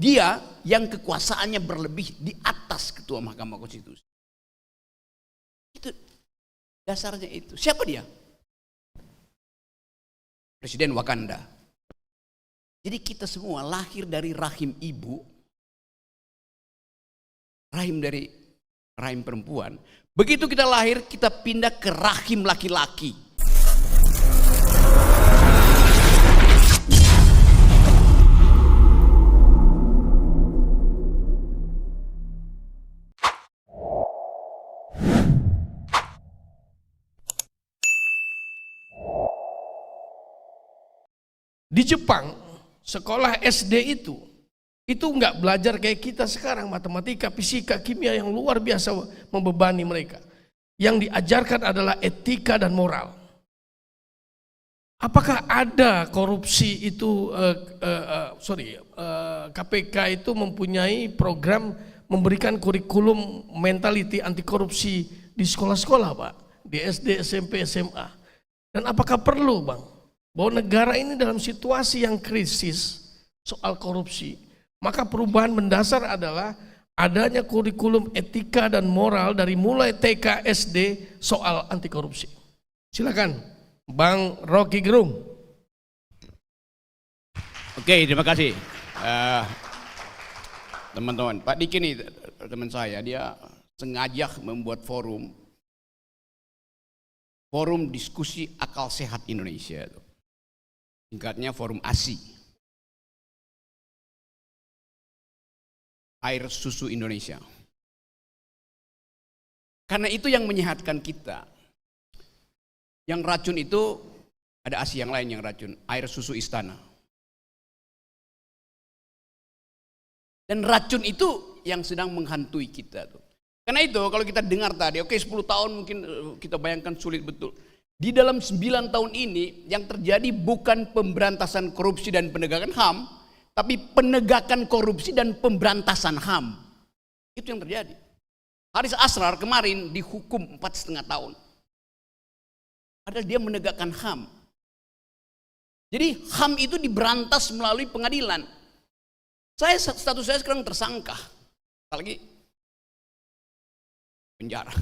Dia yang kekuasaannya berlebih di atas ketua Mahkamah Konstitusi. Itu dasarnya itu. Siapa dia? Presiden Wakanda. Jadi kita semua lahir dari rahim ibu, rahim dari rahim perempuan. Begitu kita lahir, kita pindah ke rahim laki-laki. Di Jepang, sekolah SD itu nggak belajar kayak kita sekarang, matematika, fisika, kimia yang luar biasa membebani mereka. Yang diajarkan adalah etika dan moral. Apakah ada korupsi itu, KPK itu mempunyai program memberikan kurikulum mentality anti korupsi di sekolah-sekolah, Pak? Di SD, SMP, SMA. Dan apakah perlu, Bang, bahwa negara ini dalam situasi yang krisis soal korupsi, maka perubahan mendasar adalah adanya kurikulum etika dan moral dari mulai TK SD soal anti korupsi. Silakan Bang Rocky Gerung. Oke, terima kasih teman-teman. Pak Diki nih teman saya, dia sengaja membuat forum diskusi akal sehat Indonesia. Singkatnya Forum ASI, air susu Indonesia. Karena itu yang menyehatkan kita. Yang racun itu ada ASI yang lain yang racun, air susu istana. Dan racun itu yang sedang menghantui kita tuh. Karena itu kalau kita dengar tadi, oke 10 tahun mungkin kita bayangkan sulit betul. Di dalam 9 tahun ini yang terjadi bukan pemberantasan korupsi dan penegakan HAM, tapi penegakan korupsi dan pemberantasan HAM. Itu yang terjadi. Haris Asrar kemarin dihukum 4,5 tahun. Padahal dia menegakkan HAM. Jadi HAM itu diberantas melalui pengadilan. Status saya sekarang tersangka. Apalagi penjara.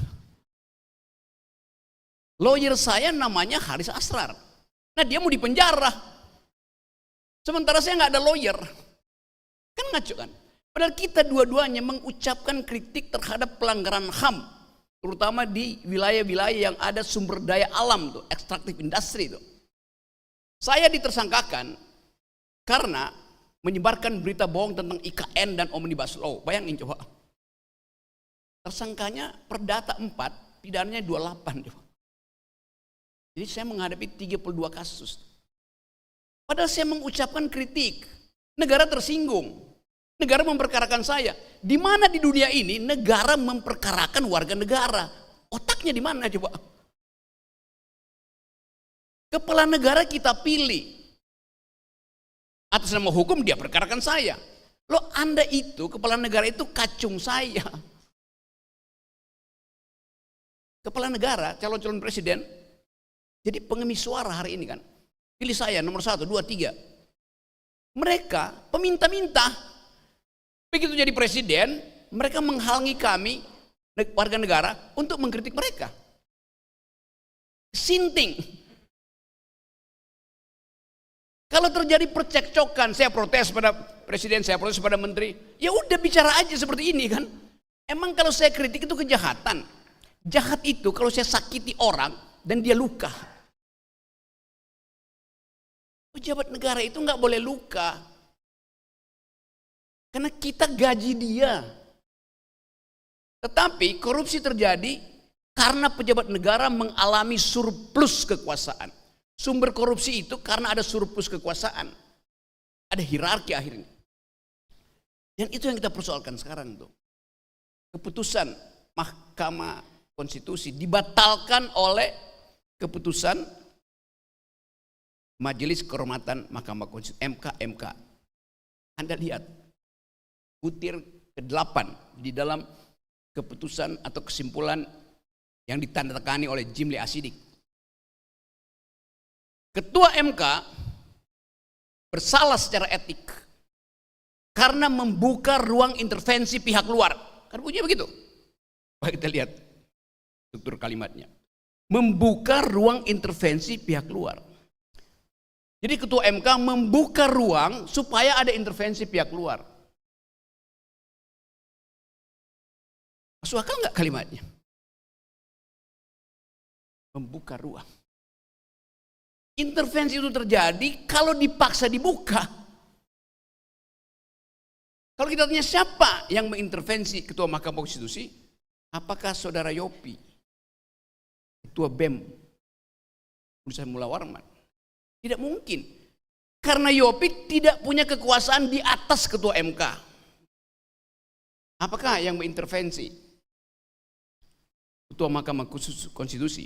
Lawyer saya namanya Haris Asrar. Nah dia mau dipenjara. Sementara saya nggak ada lawyer. Kan ngaco kan? Padahal kita dua-duanya mengucapkan kritik terhadap pelanggaran HAM. Terutama di wilayah-wilayah yang ada sumber daya alam tuh, ekstraktif industri tuh. Saya ditersangkakan karena menyebarkan berita bohong tentang IKN dan Omnibus Law. Bayangin coba. Tersangkanya perdata 4, pidananya 28 coba. Jadi saya menghadapi 32 kasus. Padahal saya mengucapkan kritik. Negara tersinggung. Negara memperkarakan saya. Di mana di dunia ini negara memperkarakan warga negara? Otaknya di mana coba? Kepala negara kita pilih. Atas nama hukum dia perkarakan saya. Loh Anda itu, kepala negara itu kacung saya. Kepala negara, calon-calon presiden, jadi pengemis suara hari ini kan. Pilih saya nomor 1, 2, 3. Mereka peminta-minta. Begitu jadi presiden, mereka menghalangi kami, warga negara, untuk mengkritik mereka. Sinting. Kalau terjadi percekcokan, saya protes pada presiden, saya protes pada menteri. Ya udah bicara aja seperti ini kan. Emang kalau saya kritik itu kejahatan. Jahat itu kalau saya sakiti orang dan dia luka. Pejabat negara itu nggak boleh luka. Karena kita gaji dia. Tetapi korupsi terjadi karena pejabat negara mengalami surplus kekuasaan. Sumber korupsi itu karena ada surplus kekuasaan. Ada hierarki akhirnya. Dan itu yang kita persoalkan sekarang tuh. Keputusan Mahkamah Konstitusi dibatalkan oleh keputusan Majelis Kehormatan Mahkamah Konstitusi, MK. Anda lihat butir ke-8 di dalam keputusan atau kesimpulan yang ditandatangani oleh Jimli Asidik. Ketua MK bersalah secara etik karena membuka ruang intervensi pihak luar. Kan bunyinya begitu. Mari kita lihat struktur kalimatnya. Membuka ruang intervensi pihak luar. Jadi ketua MK membuka ruang supaya ada intervensi pihak luar. Masuk akal nggak kalimatnya? Membuka ruang. Intervensi itu terjadi kalau dipaksa dibuka. Kalau kita tanya siapa yang mengintervensi ketua Mahkamah Konstitusi, apakah saudara Yopi, ketua BEM, Universitas Mula Warman? Tidak mungkin. Karena Yopi tidak punya kekuasaan di atas ketua MK. Apakah yang mengintervensi ketua Mahkamah Konstitusi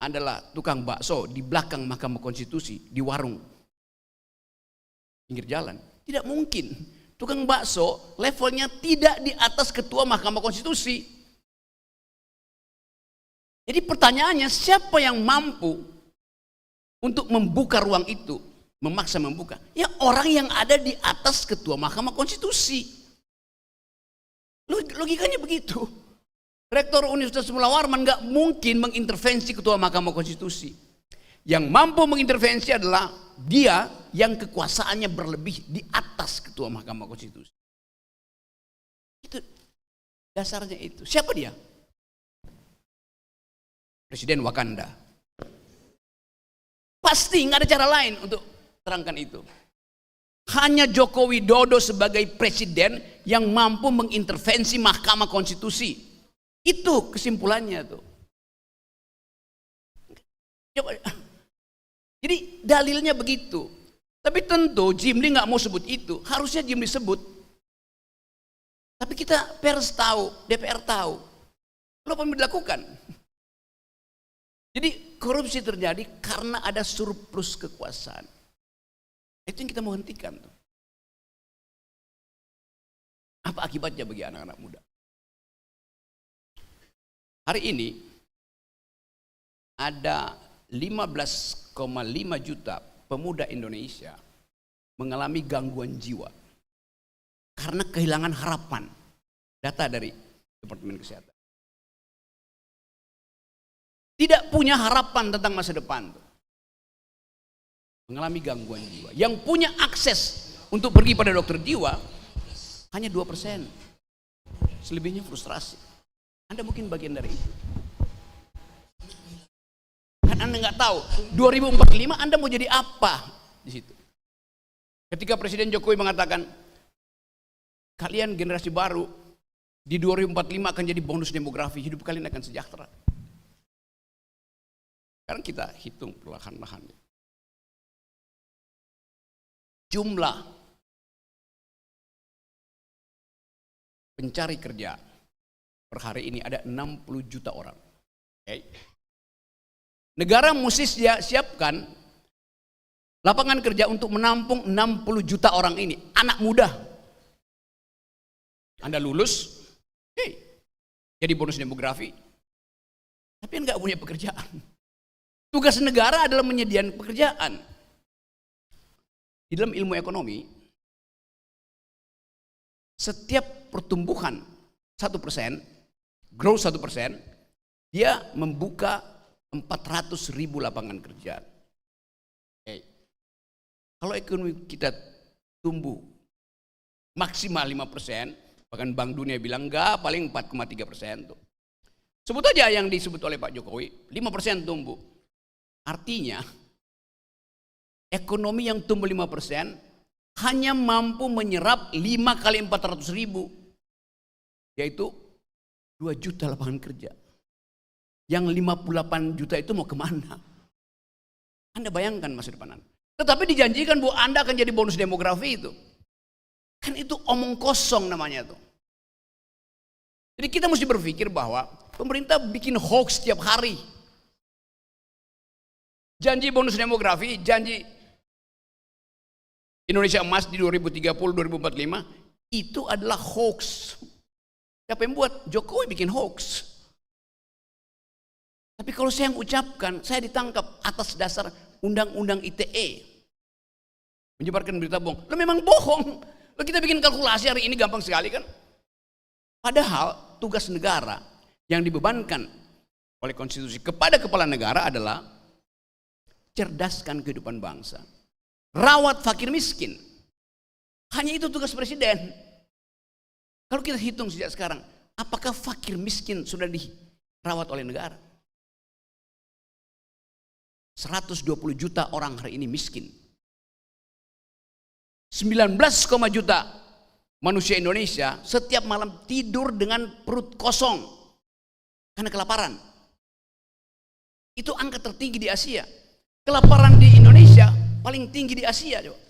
adalah tukang bakso di belakang Mahkamah Konstitusi di warung pinggir jalan? Tidak mungkin. Tukang bakso levelnya tidak di atas ketua Mahkamah Konstitusi. Jadi pertanyaannya, siapa yang mampu untuk membuka ruang itu, memaksa membuka? Ya orang yang ada di atas ketua Mahkamah Konstitusi. Logikanya begitu. Rektor Universitas Mula Warman nggak mungkin mengintervensi ketua Mahkamah Konstitusi. Yang mampu mengintervensi adalah dia yang kekuasaannya berlebih di atas ketua Mahkamah Konstitusi. Itu dasarnya itu. Siapa dia? Presiden Wakanda. Pasti nggak ada cara lain untuk terangkan itu. Hanya Joko Widodo sebagai presiden yang mampu mengintervensi Mahkamah Konstitusi. Itu kesimpulannya tuh. Jadi dalilnya begitu. Tapi tentu Jimli nggak mau sebut itu. Harusnya Jimli sebut. Tapi kita pers tahu, DPR tahu. Lalu apa yang dilakukan? Jadi korupsi terjadi karena ada surplus kekuasaan. Itu yang kita mau hentikan tuh. Apa akibatnya bagi anak-anak muda? Hari ini ada 15,5 juta pemuda Indonesia mengalami gangguan jiwa karena kehilangan harapan. Data dari Departemen Kesehatan. Tidak punya harapan tentang masa depan. Mengalami gangguan jiwa. Yang punya akses untuk pergi pada dokter jiwa hanya 2%. Selebihnya frustrasi. Anda mungkin bagian dari itu. Kan Anda nggak tahu 2045 Anda mau jadi apa di situ. Ketika Presiden Jokowi mengatakan kalian generasi baru di 2045 akan jadi bonus demografi, hidup kalian akan sejahtera. Sekarang kita hitung perlahan-lahan. Jumlah pencari kerja per hari ini ada 60 juta orang. Okay. Negara mesti siapkan lapangan kerja untuk menampung 60 juta orang ini, anak muda. Anda lulus, jadi bonus demografi, tapi nggak punya pekerjaan. Tugas negara adalah menyediakan pekerjaan. Di dalam ilmu ekonomi, setiap pertumbuhan 1%, growth 1%, dia membuka 400.000 lapangan kerja. Kalau ekonomi kita tumbuh maksimal 5%, bahkan Bank Dunia bilang enggak, paling 4,3%. Sebut aja yang disebut oleh Pak Jokowi, 5% tumbuh. Artinya, ekonomi yang tumbuh 5% hanya mampu menyerap 5 kali 400.000, yaitu 2 juta lapangan kerja. Yang 58 juta itu mau kemana? Anda bayangkan masa depan Anda. Tetapi dijanjikan bahwa Anda akan jadi bonus demografi itu. Kan itu omong kosong namanya tuh. Jadi kita mesti berpikir bahwa pemerintah bikin hoax setiap hari. Janji bonus demografi, janji Indonesia emas di 2030-2045 itu adalah hoax. Siapa yang buat? Jokowi bikin hoax. Tapi kalau saya yang ucapkan, saya ditangkap atas dasar undang-undang ITE. Menyebarkan berita bohong. Lo memang bohong. Kalau kita bikin kalkulasi hari ini gampang sekali kan. Padahal tugas negara yang dibebankan oleh konstitusi kepada kepala negara adalah cerdaskan kehidupan bangsa. Rawat fakir miskin. Hanya itu tugas presiden. Kalau kita hitung sejak sekarang, apakah fakir miskin sudah dirawat oleh negara? 120 juta orang hari ini miskin. 19, juta manusia Indonesia setiap malam tidur dengan perut kosong karena kelaparan. Itu angka tertinggi di Asia. Kelaparan di Indonesia paling tinggi di Asia. Coba.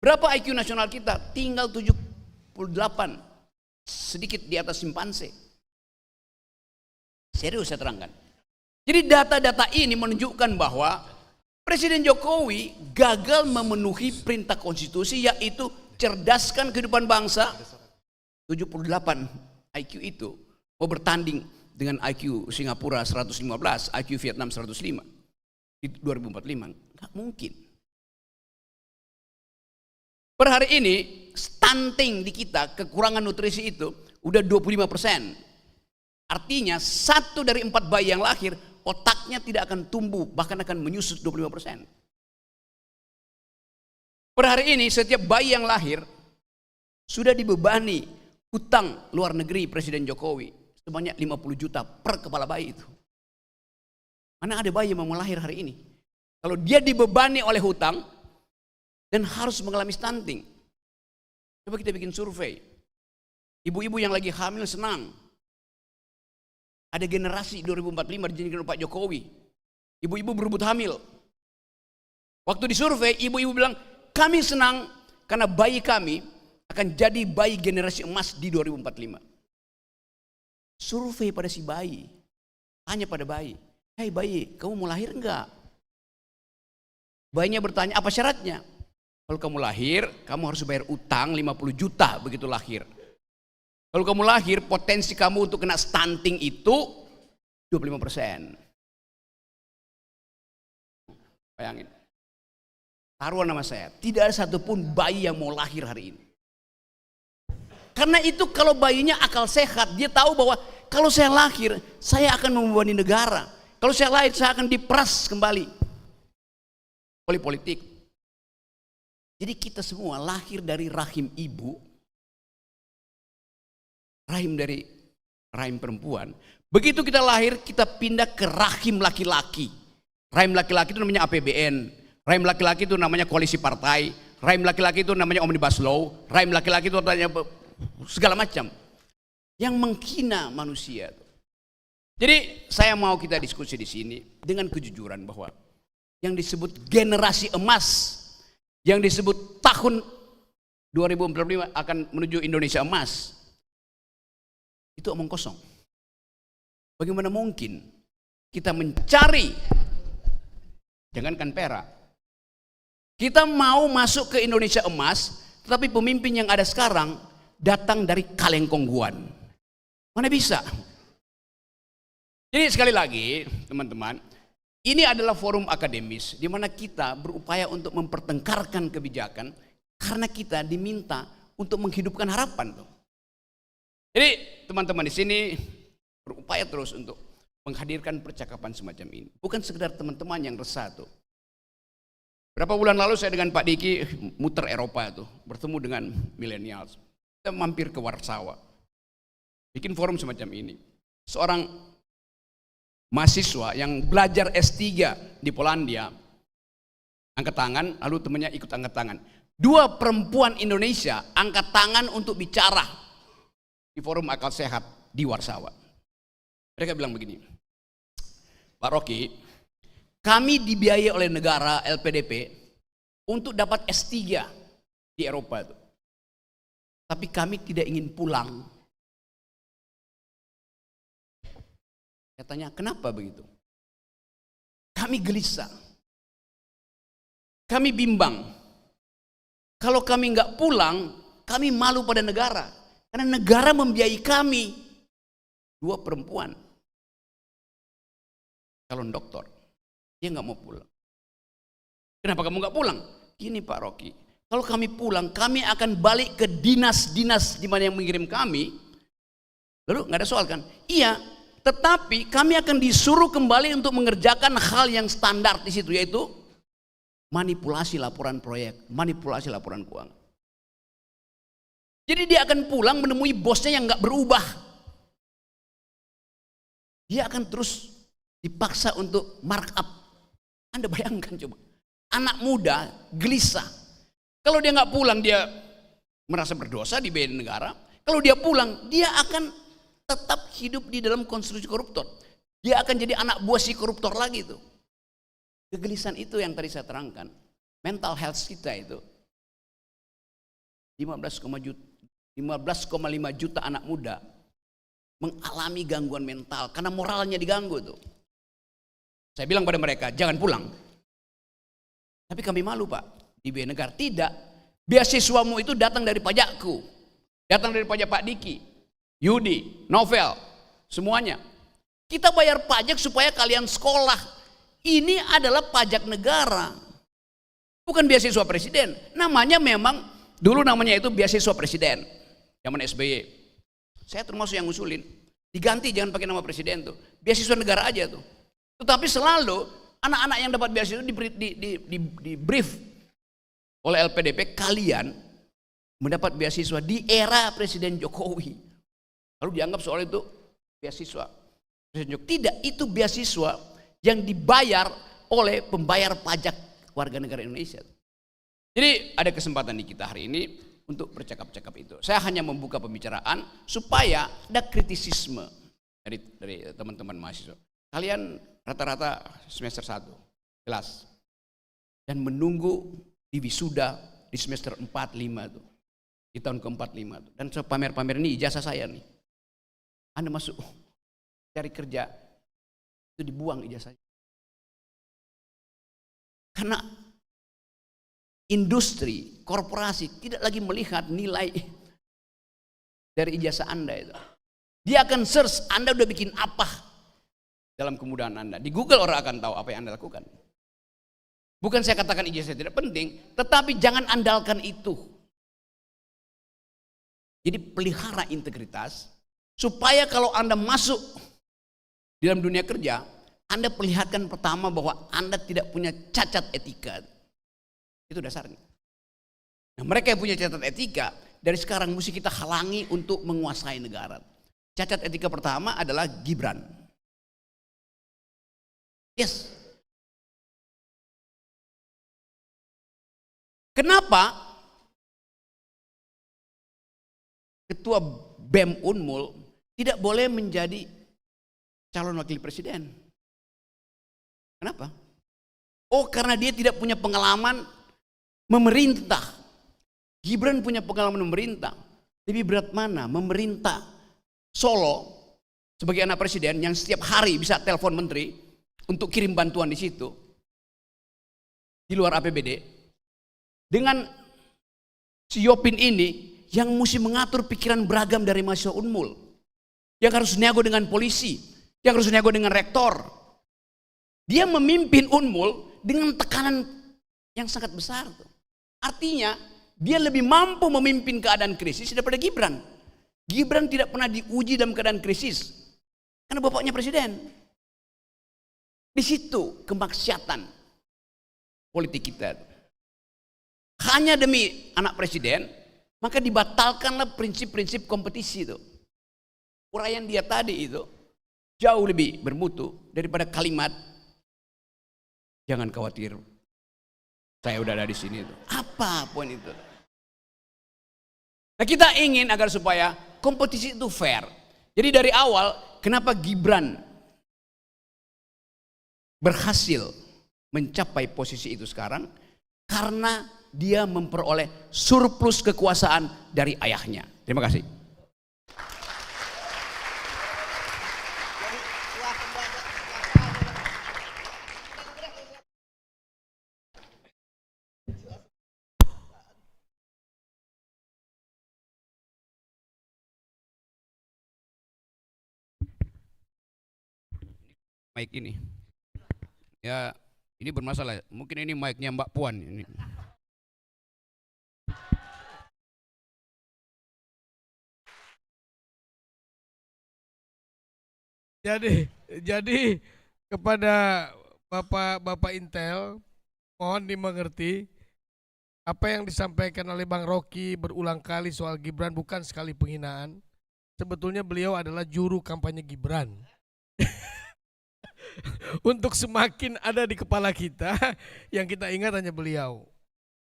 Berapa IQ nasional kita? Tinggal 78, sedikit di atas simpanse. Serius saya terangkan. Jadi data-data ini menunjukkan bahwa Presiden Jokowi gagal memenuhi perintah konstitusi, yaitu cerdaskan kehidupan bangsa. 78 IQ itu mau bertanding dengan IQ Singapura 115, IQ Vietnam 105 di 2045. Nggak mungkin. Per hari ini stunting di kita, kekurangan nutrisi itu udah 25%. Artinya 1 dari 4 bayi yang lahir otaknya tidak akan tumbuh, bahkan akan menyusut 25%. Per hari ini setiap bayi yang lahir sudah dibebani hutang luar negeri Presiden Jokowi sebanyak 50 juta per kepala bayi itu. Mana ada bayi yang mau lahir hari ini? Kalau dia dibebani oleh hutang dan harus mengalami stunting. Coba kita bikin survei. Ibu-ibu yang lagi hamil senang. Ada generasi 2045 dijadikan Pak Jokowi. Ibu-ibu berebut hamil. Waktu disurvei, ibu-ibu bilang, kami senang karena bayi kami akan jadi bayi generasi emas di 2045. Survei pada si bayi. Tanya pada bayi, hei bayi, kamu mau lahir enggak? Bayinya bertanya, apa syaratnya? Kalau kamu lahir, kamu harus bayar utang 50 juta begitu lahir. Kalau kamu lahir, potensi kamu untuk kena stunting itu 25%. Bayangin. Taruhan nama saya, tidak ada satupun bayi yang mau lahir hari ini. Karena itu kalau bayinya akal sehat, dia tahu bahwa kalau saya lahir, saya akan membebani negara. Kalau saya lahir, saya akan diperas kembali oleh politik. Jadi kita semua lahir dari rahim ibu, dari rahim perempuan. Begitu kita lahir, kita pindah ke rahim laki-laki. Rahim laki-laki itu namanya APBN. Rahim laki-laki itu namanya koalisi partai. Rahim laki-laki itu namanya omnibus law. Rahim laki-laki itu namanya segala macam yang menghina manusia. Jadi saya mau kita diskusi di sini dengan kejujuran bahwa yang disebut generasi emas, yang disebut tahun 2045 akan menuju Indonesia emas, itu omong kosong. Bagaimana mungkin kita mencari, jangankan perak, kita mau masuk ke Indonesia emas, tetapi pemimpin yang ada sekarang datang dari kalengkongguan. Mana bisa? Jadi sekali lagi teman-teman, ini adalah forum akademis di mana kita berupaya untuk mempertengkarkan kebijakan karena kita diminta untuk menghidupkan harapan. Jadi teman-teman di sini berupaya terus untuk menghadirkan percakapan semacam ini. Bukan sekedar teman-teman yang resah tuh. Berapa bulan lalu saya dengan Pak Diki muter Eropa tuh, bertemu dengan millennials. Kita mampir ke Warsawa. Bikin forum semacam ini. Seorang mahasiswa yang belajar S3 di Polandia angkat tangan, lalu temannya ikut angkat tangan. 2 perempuan Indonesia angkat tangan untuk bicara di forum akal sehat di Warsawa. Mereka bilang begini, Pak Rocky, kami dibiayai oleh negara LPDP untuk dapat S3 di Eropa itu. Tapi kami tidak ingin pulang. Katanya, kenapa begitu? Kami gelisah. Kami bimbang. Kalau kami nggak pulang, kami malu pada negara. Karena negara membiayai kami. 2 perempuan. Calon doktor. Dia nggak mau pulang. Kenapa kamu nggak pulang? Gini Pak Rocky, Kalau kami pulang, kami akan balik ke dinas-dinas di mana yang mengirim kami. Lalu nggak ada soal kan? Iya, tetapi kami akan disuruh kembali untuk mengerjakan hal yang standar di situ, yaitu manipulasi laporan proyek, manipulasi laporan keuangan. Jadi dia akan pulang menemui bosnya yang nggak berubah. Dia akan terus dipaksa untuk markup. Anda bayangkan coba, anak muda gelisah. Kalau dia nggak pulang, dia merasa berdosa di beda negara. Kalau dia pulang, dia akan tetap hidup di dalam konstruksi koruptor. Dia akan jadi anak buah si koruptor lagi tuh. Kegelisahan itu yang tadi saya terangkan. Mental health kita itu 15,5 juta anak muda mengalami gangguan mental karena moralnya diganggu tuh. Saya bilang pada mereka, jangan pulang. Tapi kami malu Pak. Di biaya negara tidak, beasiswamu itu datang dari pajakku, datang dari pajak Pak Diki, Yudi, Novel, semuanya. Kita bayar pajak supaya kalian sekolah. Ini adalah pajak negara, bukan beasiswa presiden. Namanya memang dulu namanya itu beasiswa presiden, zaman SBY. Saya termasuk yang ngusulin, diganti jangan pakai nama presiden tuh, beasiswa negara aja tuh. Tetapi selalu anak-anak yang dapat beasiswa di brief oleh LPDP, kalian mendapat beasiswa di era Presiden Jokowi. Lalu dianggap soal itu beasiswa Presiden Jokowi. Tidak, itu beasiswa yang dibayar oleh pembayar pajak warga negara Indonesia. Jadi ada kesempatan di kita hari ini untuk bercakap-cakap itu. Saya hanya membuka pembicaraan supaya ada kritisisme dari teman-teman mahasiswa. Kalian rata-rata semester 1 kelas dan menunggu di wisuda di semester 4, 5 tuh. Di tahun ke-4, 5 tuh. Dan saya pamer-pamer ini ijazah saya nih. Anda masuk cari kerja itu dibuang ijazahnya. Karena industri, korporasi tidak lagi melihat nilai dari ijazah Anda itu. Dia akan search Anda udah bikin apa dalam kemudahan Anda. Di Google orang akan tahu apa yang Anda lakukan. Bukan saya katakan ijazah tidak penting, tetapi jangan andalkan itu. Jadi pelihara integritas, supaya kalau Anda masuk di dalam dunia kerja, Anda perlihatkan pertama bahwa Anda tidak punya cacat etika. Itu dasarnya. Nah, mereka yang punya cacat etika, dari sekarang mesti kita halangi untuk menguasai negara. Cacat etika pertama adalah Gibran. Yes. Kenapa Ketua BEM Unmul tidak boleh menjadi calon wakil presiden? Kenapa? Oh, karena dia tidak punya pengalaman memerintah. Gibran punya pengalaman memerintah. Lebih berat mana? Memerintah Solo sebagai anak presiden yang setiap hari bisa telepon menteri untuk kirim bantuan di situ di luar APBD. Dengan si Yopin ini yang mesti mengatur pikiran beragam dari mahasiswa Unmul, yang harus nego dengan polisi, yang harus nego dengan rektor. Dia memimpin Unmul dengan tekanan yang sangat besar. Artinya dia lebih mampu memimpin keadaan krisis daripada Gibran. Gibran tidak pernah diuji dalam keadaan krisis karena bapaknya presiden. Di situ kemaksiatan politik kita. Hanya demi anak presiden, maka dibatalkanlah prinsip-prinsip kompetisi itu. Uraian dia tadi itu jauh lebih bermutu daripada kalimat jangan khawatir, saya udah ada di sini itu. Apa poin itu? Nah, kita ingin agar supaya kompetisi itu fair. Jadi dari awal, kenapa Gibran berhasil mencapai posisi itu sekarang? Karena dia memperoleh surplus kekuasaan dari ayahnya. Terima kasih. Mic ini, ya ini bermasalah. Mungkin ini mic-nya Mbak Puan ini. Jadi kepada Bapak Intel, mohon dimengerti apa yang disampaikan oleh Bang Rocky berulang kali soal Gibran bukan sekali penghinaan. Sebetulnya beliau adalah juru kampanye Gibran. Untuk semakin ada di kepala kita, yang kita ingat hanya beliau.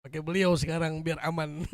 Pakai beliau sekarang biar aman.